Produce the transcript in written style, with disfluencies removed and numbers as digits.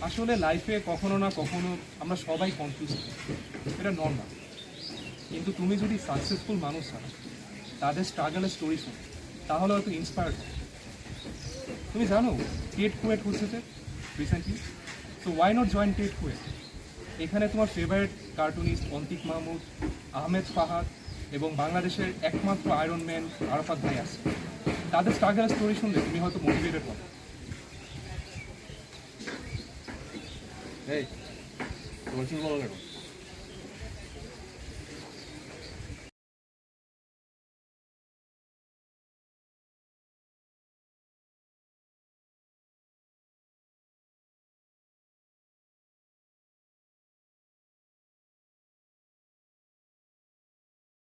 আসলে লাইফে কখনো না কখনো আমরা সবাই কনফিউজ, এটা নর্মাল। কিন্তু তুমি যদি সাকসেসফুল মানুষ হয়, তাদের স্ট্রাগলের স্টোরি শোনো, তাহলে হয়তো ইন্সপায়ার্ড হবে। তুমি জানো টেট কুয়েট হচ্ছে যে recently, so why not join টেট কুয়েট। এখানে তোমার ফেভারিট কার্টুনিস্ট অন্তিক মাহমুদ, আহমেদ ফাহাদ এবং বাংলাদেশের একমাত্র আয়রন ম্যান আরাফাত ভাই আছে। তাদের স্ট্রাগলের স্টোরি শুনলে তুমি হয়তো মোটিভেটেড হবে। এই তোমার চুল বলো কেন?